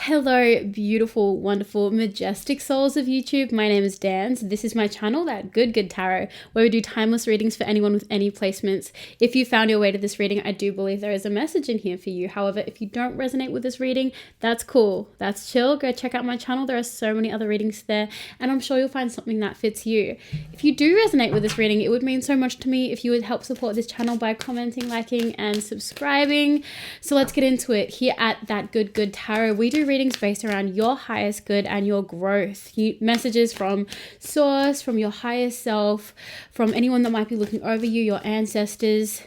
Hello, beautiful, wonderful, majestic souls of YouTube. My name is Dan. This is my channel, that Good Tarot, where we do timeless readings for anyone with any placements. If you found your way to this reading, I do believe there is a message in here for you. However, if you don't resonate with this reading, that's cool. That's chill. Go check out my channel. There are so many other readings there, and I'm sure you'll find something that fits you. If you do resonate with this reading, it would mean so much to me if you would help support this channel by commenting, liking, and subscribing. So let's get into it. Here at That Good Tarot, we do readings based around your highest good and your growth. Messages from source, from your highest self, from anyone that might be looking over you, your ancestors.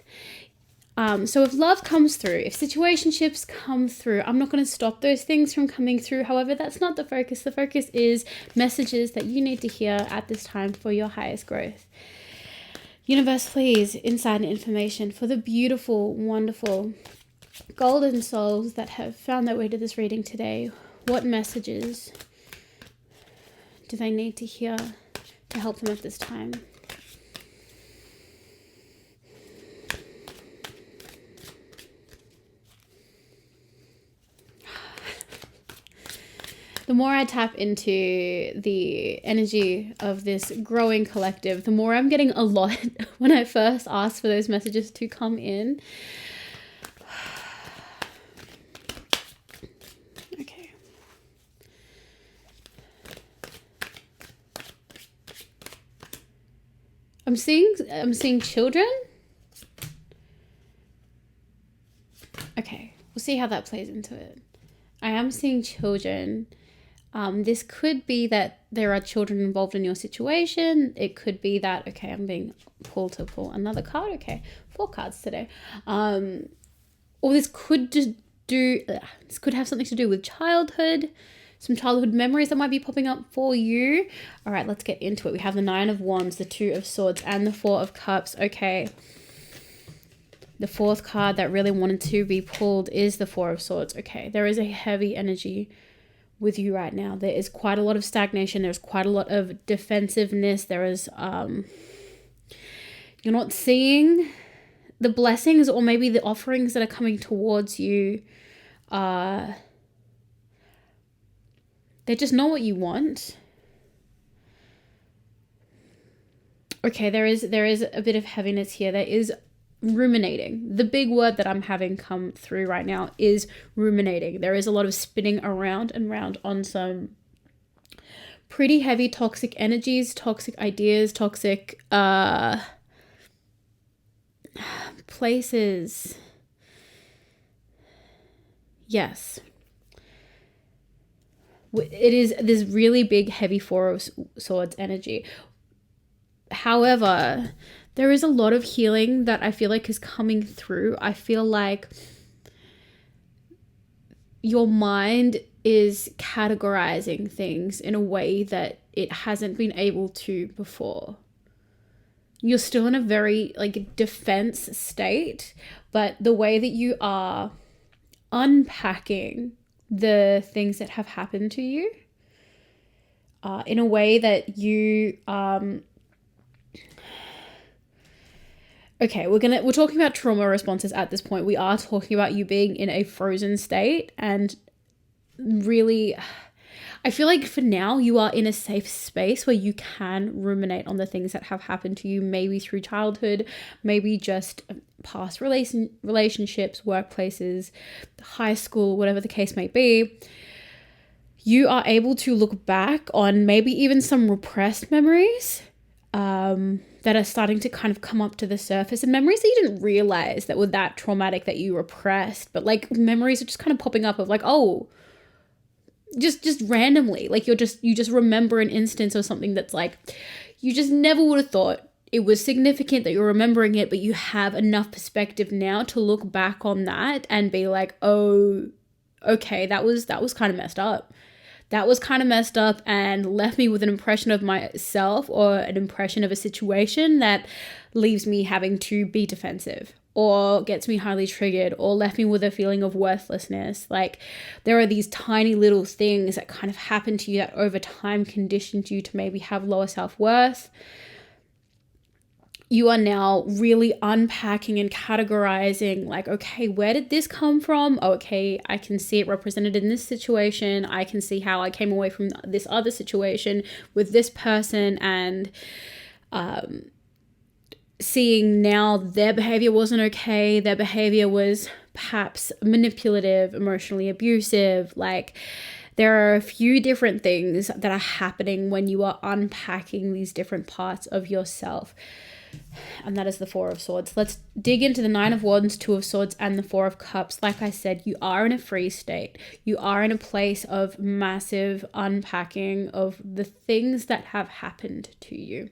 So if love comes through, if situationships come through, I'm not going to stop those things from coming through. However, that's not the focus. The focus is messages that you need to hear at this time for your highest growth. Universe, please, insight and information for the beautiful, wonderful, golden souls that have found their way to this reading today. What messages do they need to hear to help them at this time? The more I tap into the energy of this growing collective, the more I'm getting a lot when I first asked for those messages to come in. Okay. I'm seeing children. Okay, we'll see how that plays into it. I am seeing children. This could be that there are children involved in your situation. It could be that, okay, I'm being pulled to pull another card. Okay, 4 cards today. Or this could this could have something to do with childhood, some childhood memories that might be popping up for you. All right, let's get into it. We have the 9 of Wands, the 2 of Swords, and the 4 of Cups. Okay. The 4th card that really wanted to be pulled is the 4 of Swords. Okay, there is a heavy energy with you right now. There is quite a lot of stagnation. There's quite a lot of defensiveness. There is, you're not seeing the blessings or maybe the offerings that are coming towards you. They're just not what you want. Okay, there is a bit of heaviness here. There is ruminating. The big word that I'm having come through right now is ruminating. There is a lot of spinning around and round on some pretty heavy toxic energies, toxic ideas, toxic places. Yes. It is this really big, heavy 4 of Swords energy. However, there is a lot of healing that I feel like is coming through. I feel like your mind is categorizing things in a way that it hasn't been able to before. You're still in a very defense state, but the way that you are unpacking the things that have happened to you in a way that you okay, we're talking about trauma responses at this point. We are talking about you being in a frozen state, and really, I feel like for now you are in a safe space where you can ruminate on the things that have happened to you, maybe through childhood, maybe just past relationships, workplaces, high school, whatever the case may be. You are able to look back on maybe even some repressed memories that are starting to kind of come up to the surface, and memories that you didn't realize that were that traumatic that you repressed, but memories are just kind of popping up of just randomly, you just remember an instance or something that's you just never would have thought it was significant that you're remembering it, but you have enough perspective now to look back on that and be like, oh, okay, that was kind of messed up. That was kind of messed up and left me with an impression of myself or an impression of a situation that leaves me having to be defensive or gets me highly triggered or left me with a feeling of worthlessness. There are these tiny little things that kind of happen to you that over time conditioned you to maybe have lower self-worth. you are now really unpacking and categorizing, like, okay, where did this come from? Oh, okay, I can see it represented in this situation. I can see how I came away from this other situation with this person, and seeing now their behavior wasn't okay. Their behavior was perhaps manipulative, emotionally abusive. Like, there are a few different things that are happening when you are unpacking these different parts of yourself. And that is the Four of Swords. Let's dig into the Nine of Wands, Two of Swords, and the Four of Cups. Like I said, you are in a free state. You are in a place of massive unpacking of the things that have happened to you.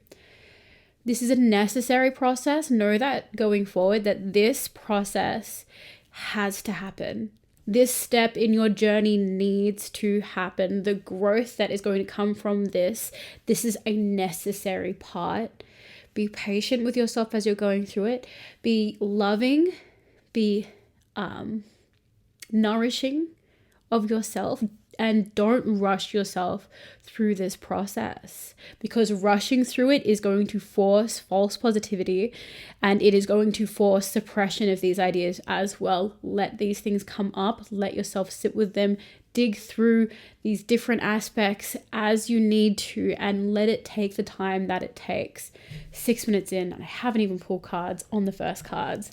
This is a necessary process. Know that going forward, that this process has to happen. This step in your journey needs to happen. The growth that is going to come from this is a necessary part. Be patient with yourself as you're going through it. Be loving. Be nourishing of yourself. And don't rush yourself through this process, because rushing through it is going to force false positivity, and it is going to force suppression of these ideas as well. Let these things come up. Let yourself sit with them. Dig through these different aspects as you need to, and let it take the time that it takes. 6 minutes in, and I haven't even pulled cards on the first cards.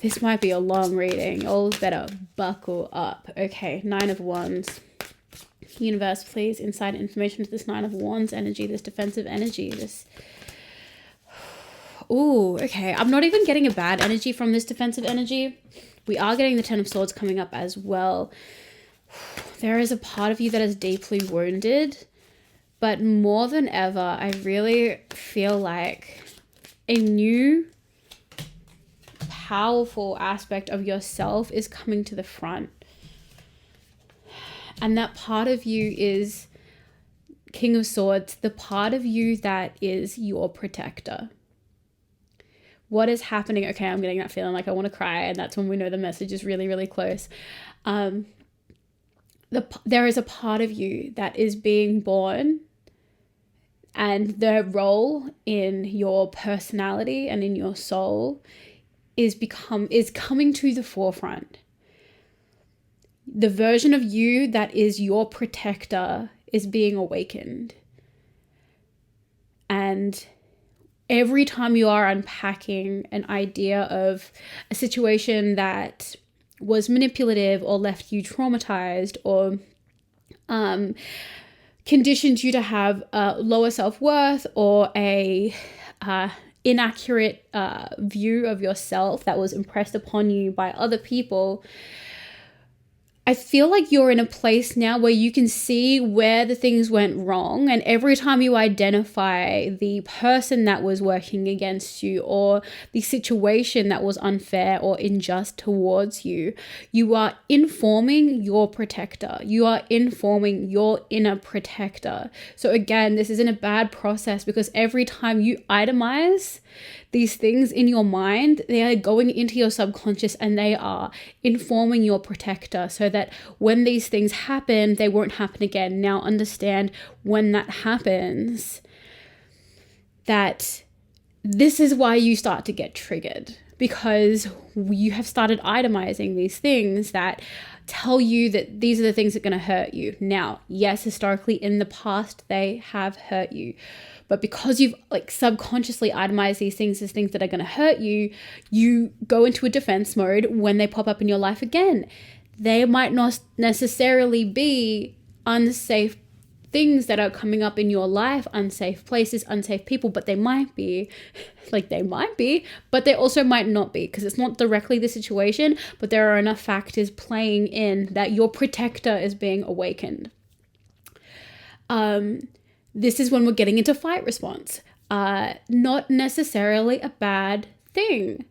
This might be a long reading. All better buckle up. Okay, Nine of Wands. Universe, please, inside information to this Nine of Wands energy, this defensive energy, this... Ooh, okay. I'm not even getting a bad energy from this defensive energy. We are getting the Ten of Swords coming up as well. There is a part of you that is deeply wounded, but more than ever, I really feel like a new powerful aspect of yourself is coming to the front. And that part of you is King of Swords, the part of you that is your protector. What is happening? Okay, I'm getting that feeling like I want to cry, and that's when we know the message is really, really close. There is a part of you that is being born, and the role in your personality and in your soul is coming to the forefront. The version of you that is your protector is being awakened. And every time you are unpacking an idea of a situation that was manipulative or left you traumatized or conditioned you to have a lower self-worth or a inaccurate view of yourself that was impressed upon you by other people, I feel like you're in a place now where you can see where the things went wrong. And every time you identify the person that was working against you or the situation that was unfair or unjust towards you, you are informing your protector. You are informing your inner protector. So again, this isn't a bad process, because every time you itemize these things in your mind, they are going into your subconscious and they are informing your protector so that when these things happen, they won't happen again. Now understand, when that happens, that this is why you start to get triggered, because you have started itemizing these things that tell you that these are the things that are going to hurt you. Now, yes, historically in the past, they have hurt you. But because you've subconsciously itemized these things as things that are going to hurt you, you go into a defense mode when they pop up in your life again. They might not necessarily be unsafe things that are coming up in your life, unsafe places, unsafe people, but they might be. But they also might not be, because it's not directly the situation, but there are enough factors playing in that your protector is being awakened. This is when we're getting into fight response. Not necessarily a bad thing.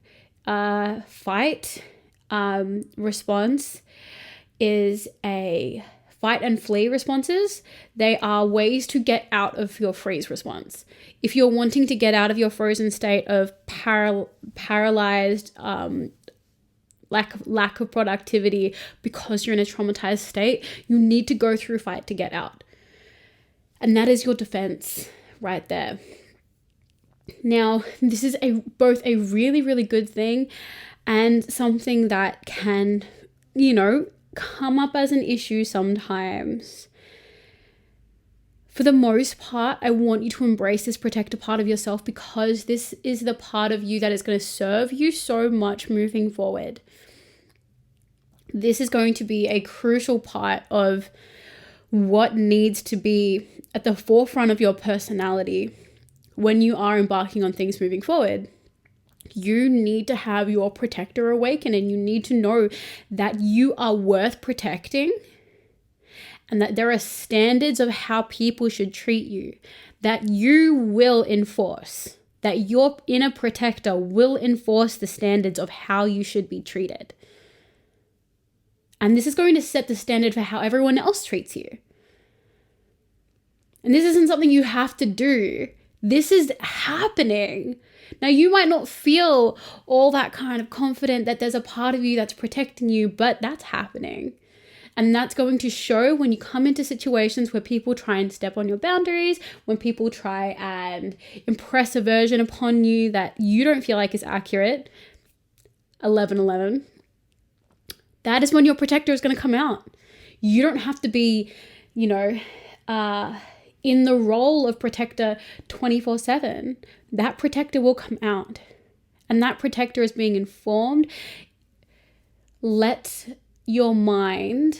Fight response is a fight and flee responses. They are ways to get out of your freeze response. If you're wanting to get out of your frozen state of paralyzed, lack of productivity because you're in a traumatized state, you need to go through fight to get out. And that is your defense right there. Now, this is both a really, really good thing and something that can, come up as an issue sometimes. For the most part, I want you to embrace this protector part of yourself, because this is the part of you that is going to serve you so much moving forward. This is going to be a crucial part of what needs to be at the forefront of your personality when you are embarking on things moving forward. You need to have your protector awaken, and you need to know that you are worth protecting, and that there are standards of how people should treat you that you will enforce, that your inner protector will enforce the standards of how you should be treated. And this is going to set the standard for how everyone else treats you. And this isn't something you have to do. This is happening. Now, you might not feel all that kind of confident that there's a part of you that's protecting you, but that's happening. And that's going to show when you come into situations where people try and step on your boundaries, when people try and impress a version upon you that you don't feel like is accurate. 11:11. That is when your protector is going to come out. You don't have to be, in the role of protector 24/7. That protector will come out. And that protector is being informed. Let your mind,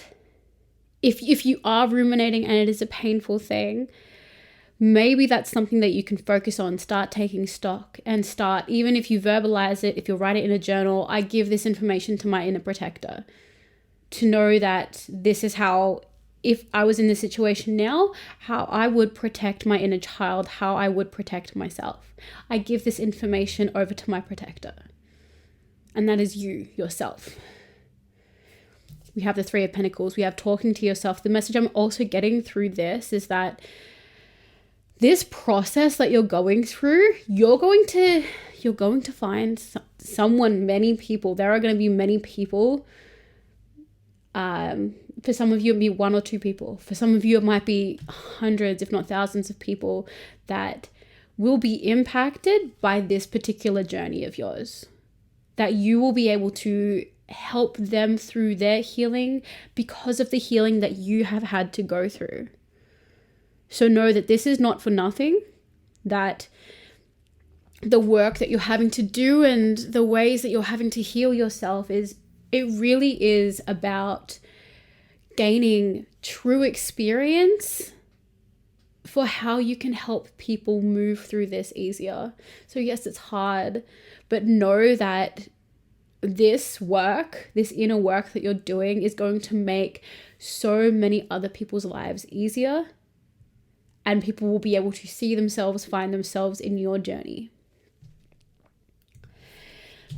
if you are ruminating and it is a painful thing, maybe that's something that you can focus on. Start taking stock and start, even if you verbalize it, if you write it in a journal, I give this information to my inner protector to know that this is how, if I was in this situation now, how I would protect my inner child, how I would protect myself. I give this information over to my protector. And that is you, yourself. We have the Three of Pentacles. We have talking to yourself. The message I'm also getting through this is that this process that you're going through, you're going to find many people. There are going to be many people. For some of you, it'll be one or two people. For some of you, it might be hundreds, if not thousands of people that will be impacted by this particular journey of yours. That you will be able to help them through their healing because of the healing that you have had to go through. So know that this is not for nothing, that the work that you're having to do and the ways that you're having to heal yourself it really is about gaining true experience for how you can help people move through this easier. So yes, it's hard, but know that this work, this inner work that you're doing is going to make so many other people's lives easier, and people will be able to see themselves, find themselves in your journey.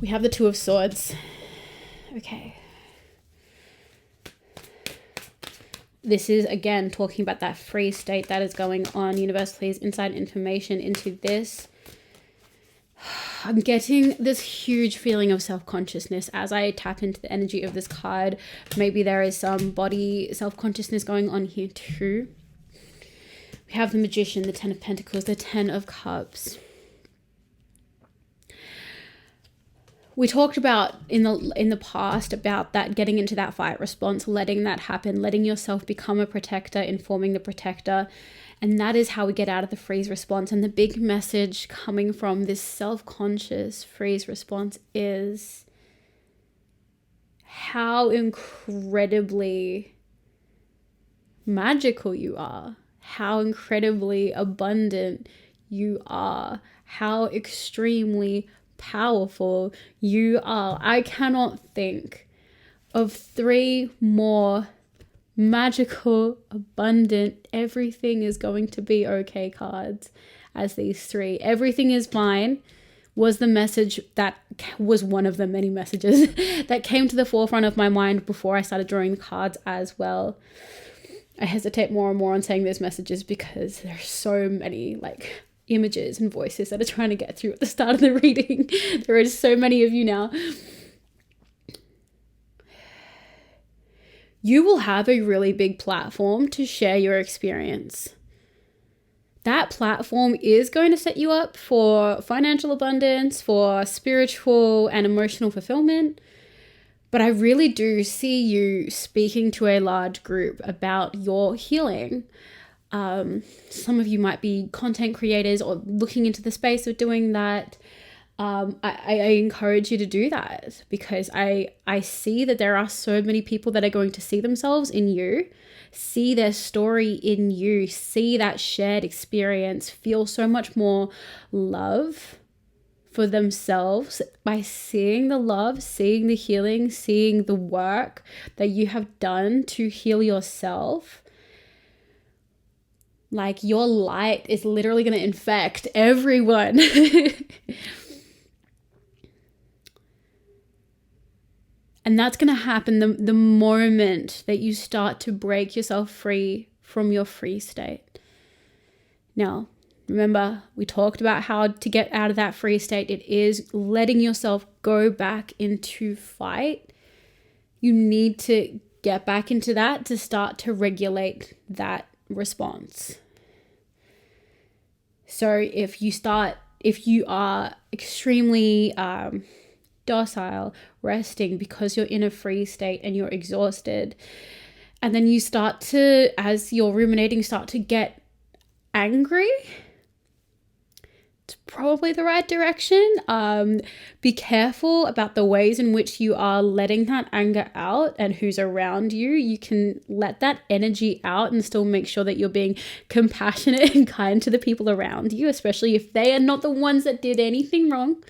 We have the Two of Swords. Okay. This is, again, talking about that free state that is going on. Universe, please, inside information into this. I'm getting this huge feeling of self-consciousness as I tap into the energy of this card. Maybe there is some body self-consciousness going on here too. We have the Magician, the Ten of Pentacles, the Ten of Cups. We talked about in the past about that, getting into that fight response, letting that happen, letting yourself become a protector, informing the protector. And that is how we get out of the freeze response. And the big message coming from this self-conscious freeze response is how incredibly magical you are, how incredibly abundant you are, how extremely powerful you are. I cannot think of three more magical, abundant, everything is going to be okay cards as these three. Everything is fine was the message that was one of the many messages that came to the forefront of my mind before I started drawing the cards as well. I hesitate more and more on saying those messages because there's so many images and voices that are trying to get through at the start of the reading. There are so many of you now. You will have a really big platform to share your experience, that platform is going to set you up for financial abundance, for spiritual and emotional fulfillment. But I really do see you speaking to a large group about your healing. Some of you might be content creators or looking into the space of doing that. I encourage you to do that, because I see that there are so many people that are going to see themselves in you, see their story in you, see that shared experience, feel so much more love for themselves by seeing the love, seeing the healing, seeing the work that you have done to heal yourself. Like, your light is literally going to infect everyone. And that's going to happen the moment that you start to break yourself free from your free state. Now, remember, we talked about how to get out of that free state. It is letting yourself go back into fight. You need to get back into that to start to regulate that response. So if you are extremely docile, resting because you're in a free state and you're exhausted, and then you start to, as you're ruminating, start to get angry, it's probably the right direction. Be careful about the ways in which you are letting that anger out and who's around you. You can let that energy out and still make sure that you're being compassionate and kind to the people around you, especially if they are not the ones that did anything wrong.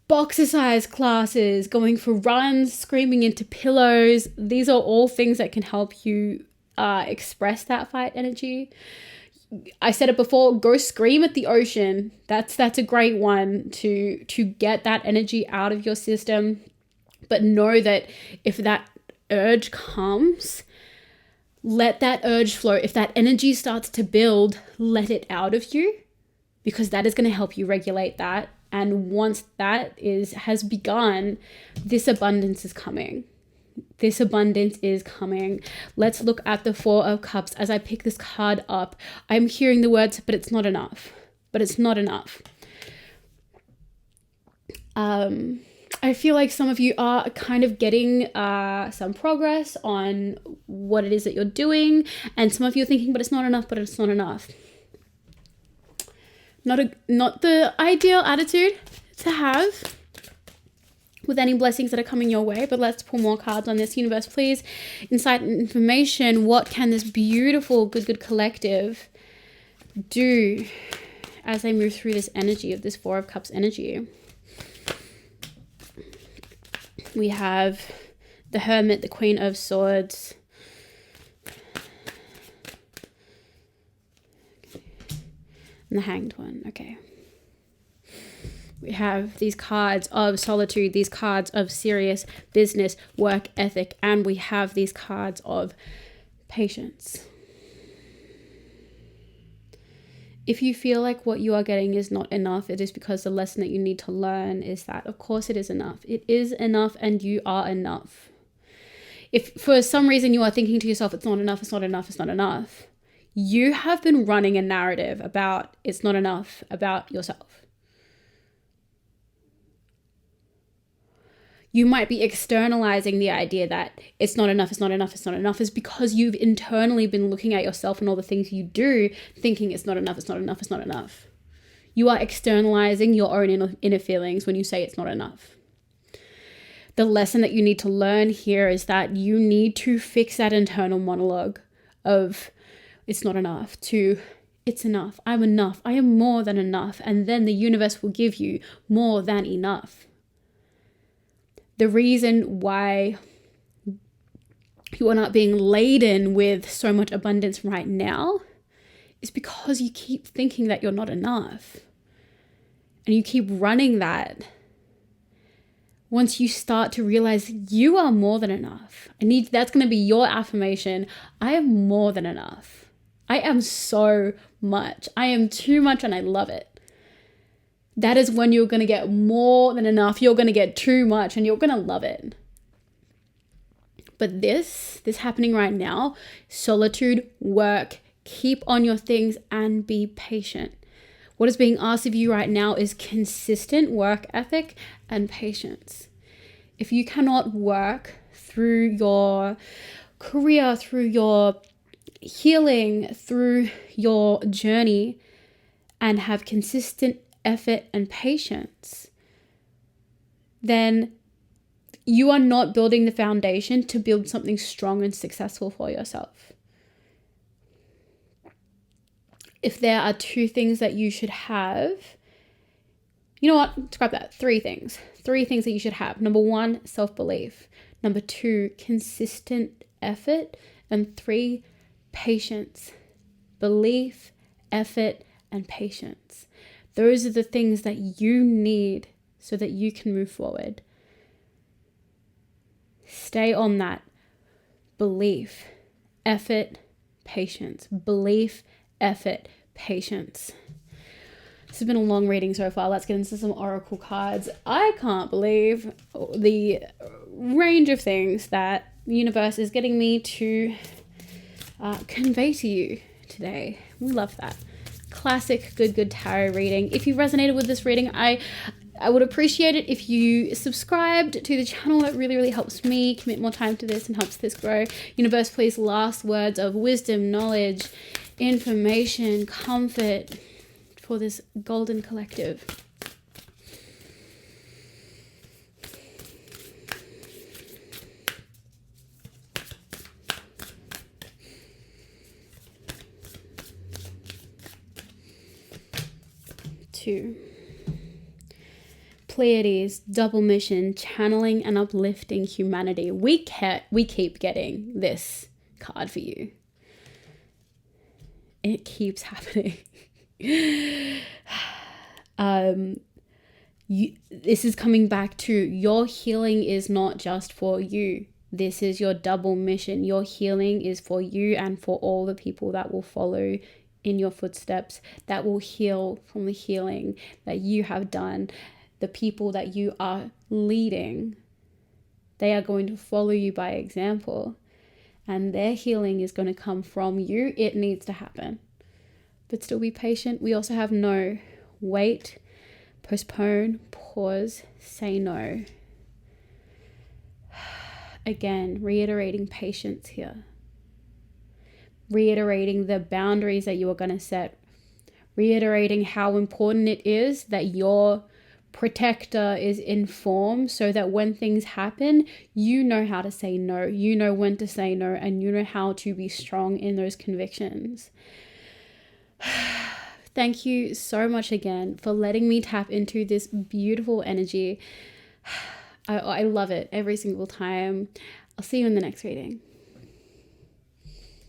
Boxercise classes, going for runs, screaming into pillows. These are all things that can help you express that fight energy. I said it before, go scream at the ocean. That's a great one to get that energy out of your system. But know that if that urge comes, let that urge flow. If that energy starts to build, let it out of you, because that is going to help you regulate that. And once that has begun, this abundance is coming. This abundance is coming. Let's look at the Four of Cups. As I pick this card up, I'm hearing the words, but it's not enough. But it's not enough. I feel like some of you are kind of getting some progress on what it is that you're doing. And some of you are thinking, but it's not enough, but it's not enough. Not the ideal attitude to have with any blessings that are coming your way, but let's pull more cards on this. Universe, please, insight and information. What can this beautiful good collective do as they move through this energy of this Four of Cups energy? We have the Hermit, the Queen of Swords, and the Hanged one. Okay. We have these cards of solitude, these cards of serious business, work ethic, and we have these cards of patience. If you feel like what you are getting is not enough, it is because the lesson that you need to learn is that, of course, it is enough. It is enough, and you are enough. If for some reason you are thinking to yourself, it's not enough, it's not enough, it's not enough, you have been running a narrative about it's not enough about yourself. You might be externalizing the idea that it's not enough, it's not enough, it's not enough, is because you've internally been looking at yourself and all the things you do, thinking it's not enough, it's not enough, it's not enough. You are externalizing your own inner feelings when you say it's not enough. The lesson that you need to learn here is that you need to fix that internal monologue of it's not enough to it's enough, I'm enough, I am more than enough, and then the universe will give you more than enough. The reason why you are not being laden with so much abundance right now is because you keep thinking that you're not enough. And you keep running that. Once you start to realize you are more than enough, that's going to be your affirmation. I am more than enough. I am so much. I am too much and I love it. That is when you're going to get more than enough. You're going to get too much and you're going to love it. But this happening right now, solitude, work, Keep on your things and be patient. What is being asked of you right now is consistent work ethic and patience. If you cannot work through your career, through your healing, through your journey, and have consistent effort and patience, then you are not building the foundation to build something strong and successful for yourself. If there are 2 things that you should have, you know what? Scrap that. 3 things. 3 things that you should have. Number 1, self-belief. Number 2, consistent effort. And 3, patience. Belief, effort, and patience. Those are the things that you need so that you can move forward. Stay on that. Belief, effort, patience. Belief, effort, patience. This has been a long reading so far. Let's get into some oracle cards. I can't believe the range of things that the universe is getting me to convey to you today. We love that. Classic Good Tarot reading. If you resonated with this reading, I would appreciate it if you subscribed to the channel. That really, really helps me commit more time to this and helps this grow. Universe, please, last words of wisdom, knowledge, information, comfort for this golden collective. Two. Pleiades, double mission, channeling and uplifting humanity. We keep getting this card for you. It keeps happening. This is coming back to your healing is not just for you. This is your double mission. Your healing is for you and for all the people that will follow in your footsteps, that will heal from the healing that you have done. The people that you are leading, they are going to follow you by example, and their healing is going to come from you. It needs to happen, but still be patient. We also have no. Wait, postpone, pause, say no. Again, reiterating patience here. Reiterating the boundaries that you are going to set. Reiterating how important it is that your protector is informed, so that when things happen, you know how to say no. You know when to say no, and you know how to be strong in those convictions. Thank you so much again for letting me tap into this beautiful energy. I love it every single time. I'll see you in the next reading.